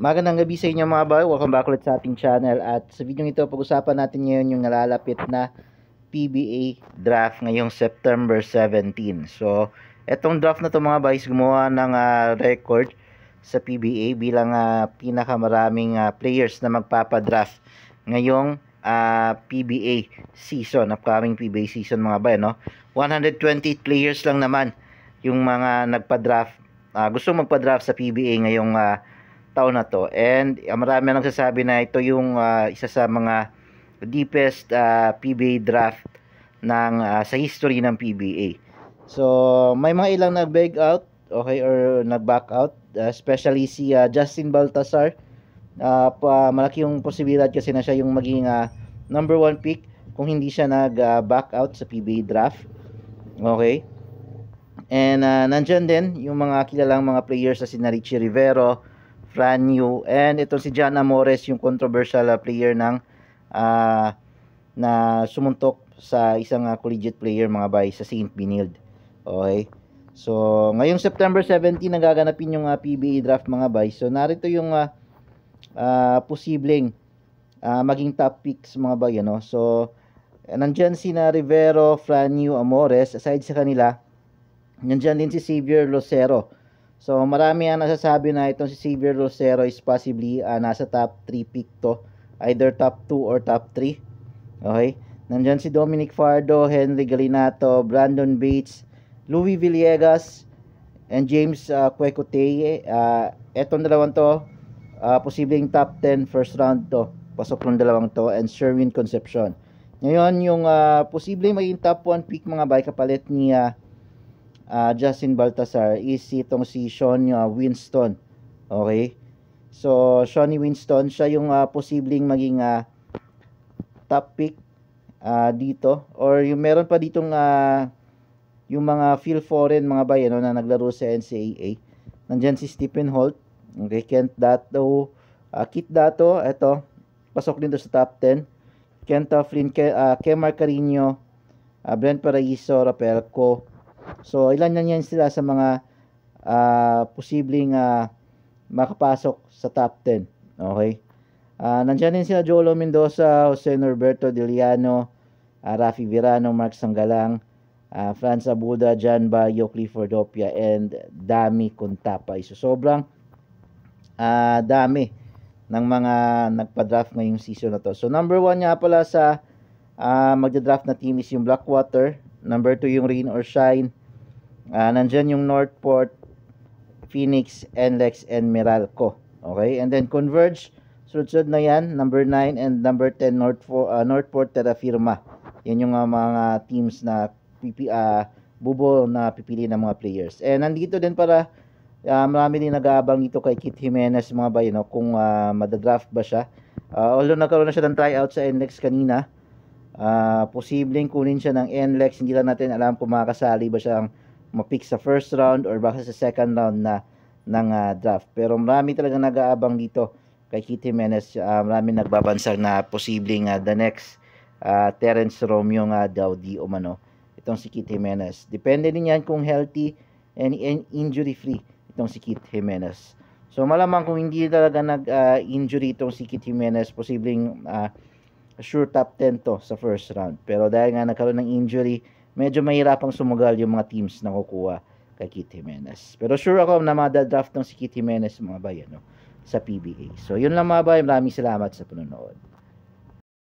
Magandang gabi sa inyo mga boy, welcome back ulit sa ating channel. At sa video ito, pag-usapan natin ngayon yung nalalapit na PBA draft ngayong September 17. So, etong draft na to mga boys, gumawa ng record sa PBA bilang pinakamaraming players na magpapadraft ngayong PBA season, upcoming PBA season mga boy, no? 120 players lang naman yung mga nagpa-draft, gusto magpa-draft sa PBA ngayong taon na to, and marami nagsasabi na ito yung isa sa mga deepest PBA draft ng sa history ng PBA. So may mga ilang nag-beg out, okay, or nag-back out, especially si Justin Baltasar. Malaki yung posibilidad kasi na siya yung maging number 1 pick kung hindi siya nag-back out sa PBA draft. Okay, and nandyan din yung mga kilalang mga players na si Richie Rivero, Franyu, and ito si John Amores, yung controversial player ng na sumuntok sa isang collegiate player mga bay sa St. Benilde. Okay, so ngayong September 17 nagaganapin yung PBA draft mga bay. So narito yung posibleng maging top picks mga bay, no? So nandyan si Rivero, Franyu, Amores. Aside sa kanila, nandyan din si Xavier Lucero. So marami ang nasasabi na itong si Xavier Lucero is possibly nasa top 3 pick to, either top 2 or top 3. Okay, nandyan si Dominic Fardo, Henry Galinato, Brandon Bates, Louis Villegas, and James Kwekoteye. Etong dalawang to, posibleng top 10 first round to, pasok ng dalawang to, and Sherwin Concepcion. Ngayon yung posibleng maging top 1 pick mga bay kapalit ni Justin Baltasar is itong si Sean Winston. Okay, so Shawnee Winston, siya yung posibleng maging top pick dito, or yung meron pa ditong yung mga Phil Foreign mga bay, ano, na naglaro sa NCAA. Nandyan si Stephen Holt, okay, Kent Dato, Kit Dato, eto, pasok din to sa top 10. Kent Flynn, Kemar Carino, Brent Paraiso, Rapelco. So ilan na yan sila sa mga posibleng makapasok sa top 10. Okay, nandyan din sila Joelo Mendoza, Jose Norberto Diliano, Rafi Virano, Mark Sanggalang, Franz Abuda, John Bayo, Clifford Opia, and Dami Contapay. So sobrang dami ng mga nagpa-draft ngayong season na to. So number 1 nga pala sa magda-draft na team is yung Blackwater. Number 2 yung Rain or Shine. Nandyan yung Northport, Phoenix, NLEX, and Meralco. Okay, and then Converge, sunod-sunod na yan, number 9 and number 10 Northport, Terra Firma. Yan yung mga teams na bubo na pipili ng mga players. And nandito din para marami din nag-aabang dito kay Kit Jimenez mga bay, no, kung madadraft ba siya. Although nagkaroon na siya ng tryout sa NLEX kanina, posibleng kunin siya ng NLEX. Hindi lang natin alam kung makakasali ba siyang mapick sa first round or baka sa second round na ng draft. Pero marami talaga nag-aabang dito kay Kit Jimenez. Marami nagbabansag na posibleng the next Terence Romeo daw di umano itong si Kit Jimenez. Depende din yan kung healthy and injury free itong si Kit Jimenez. So malamang kung hindi talaga nag-injury itong si Kit Jimenez, posibleng sure top 10 to sa first round. Pero dahil nga nagkaroon ng injury, medyo mahirapang sumugal yung mga teams na kukuha kay Kit Jimenez. Pero sure ako na madadraft ng si Kit Jimenez mga bayan, no, sa PBA. So yun lang mga bayan, maraming salamat sa panonood.